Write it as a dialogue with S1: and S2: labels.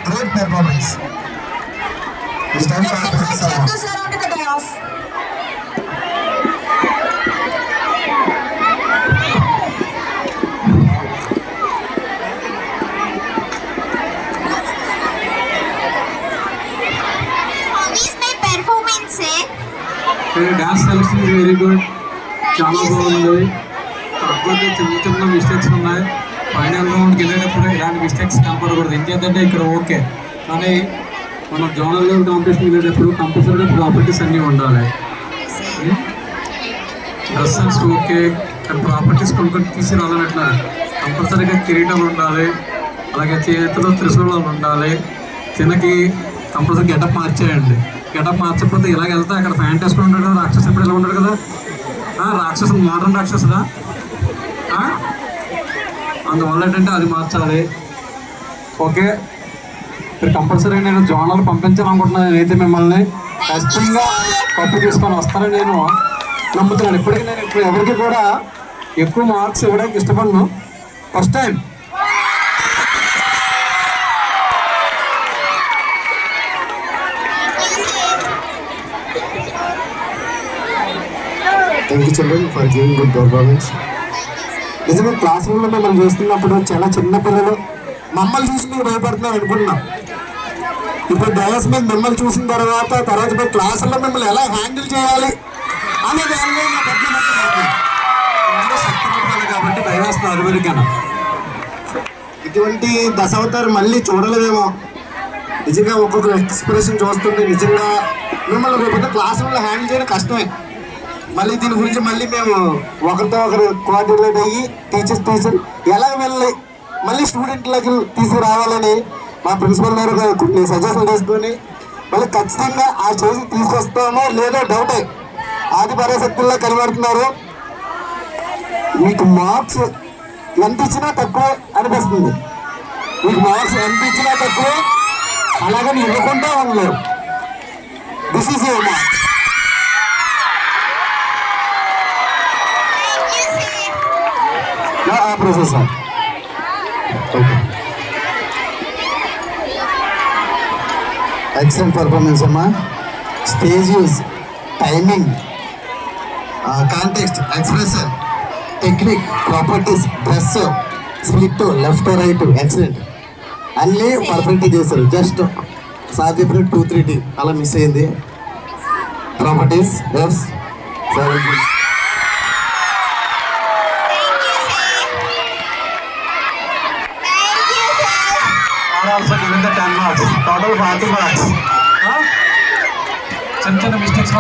S1: Great performance. It's time for the song.
S2: Dance selection is very good, చాలా బాగుంది. కాకపోతే చిన్న చిన్న మిస్టేక్స్ ఉన్నాయి. ఫైనల్ రౌండ్కి వెళ్ళేటప్పుడు ఇలాంటి మిస్టేక్స్ కనపడకూడదు. ఇంకేంటంటే ఇక్కడ ఓకే, కానీ మనం జోనల్ లెవెల్ కాంపిటీషన్ వెళ్ళేటప్పుడు కంపల్సరీగా ప్రాపర్టీస్ అన్నీ ఉండాలి. డ్రెస్సెస్ ఓకే, కానీ ప్రాపర్టీస్ కొనుక్కొని తీసుకురావాలన్నట్లా కంపల్సరీగా కిరీటాలు ఉండాలి, అలాగే చేతిలో త్రిశూలాలు ఉండాలి. తినకి కంపల్సరీ గెటప్ మార్చేయండి. గెటప్ మార్చకపోతే ఇలాగ వెళ్తే అక్కడ ప్యాంట్ వేసుకుని ఉంటాడు కదా, రాక్షసు ఎప్పుడు ఇలా ఉంటాడు కదా, రాక్షసు మోడర్న్ రాక్షసుదా. అందువల్ల ఏంటంటే అది మార్చాలి. ఓకే, మీరు కంపల్సరీ నేను జోనల్ పంపించాలనుకుంటున్నాను. నేనైతే మిమ్మల్ని ఖచ్చితంగా కప్పు తీసుకొని వస్తానని నేను నమ్ముతున్నాను. ఇప్పటికీ నేను ఇప్పుడు ఎవరికి కూడా ఎక్కువ మార్క్స్ ఇవ్వడానికి ఇష్టపడను. First time
S1: thank you children for giving good performance. నిజంగా క్లాస్ రూమ్లో మిమ్మల్ని చూస్తున్నప్పుడు చాలా చిన్న పిల్లలు మమ్మల్ని చూసి మీరు భయపడుతున్నారు అనుకుంటున్నాం. ఇప్పుడు డయాస్ మీద మిమ్మల్ని చూసిన తర్వాత పోయి క్లాసుల్లో మిమ్మల్ని ఎలా హ్యాండిల్ చేయాలి అనే దాని మీద
S2: కాబట్టి భయం వేస్తున్నారు అరువురికైనా.
S1: ఇటువంటి దశావతారు మళ్ళీ చూడలేదేమో. నిజంగా ఒక్కొక్క ఎక్స్ప్రెషన్ చూస్తుంటే నిజంగా మిమ్మల్ని రేపు క్లాస్ రూమ్లో హ్యాండిల్ చేయడం కష్టమే. మళ్ళీ దీని గురించి మళ్ళీ మేము ఒకరితో ఒకరు కోఆర్డినేట్ అయ్యి టీచర్ ఎలా వెళ్ళి మళ్ళీ స్టూడెంట్లకి తీసుకురావాలని మా ప్రిన్సిపల్ గారు కొన్ని సజెషన్ చేసుకొని మళ్ళీ ఖచ్చితంగా ఆ స్టేజ్ తీసుకొస్తామో లేదో డౌటే. ఆది పరాశక్తుల్లో కనబడుతున్నారు. మీకు మార్క్స్ ఎంత ఇచ్చినా తక్కువ అనిపిస్తుంది. మీకు మార్క్స్ ఎంత ఇచ్చినా తక్కువ, అలాగని ఇవ్వకుండా ఉండలేవు. This is your marks. Professor okay, excellent performance అమ్మా. Stage use, timing, context, expression, technique, properties, dress, split, left right, excellent అన్నీ పర్ఫెక్ట్ చేశారు. జస్ట్ సార్ చెప్పిన 2-3 అలా మిస్ అయింది. Properties yes sir.
S2: also given the 10 marks, total 40 marks. చిన్న చిన్న mistakes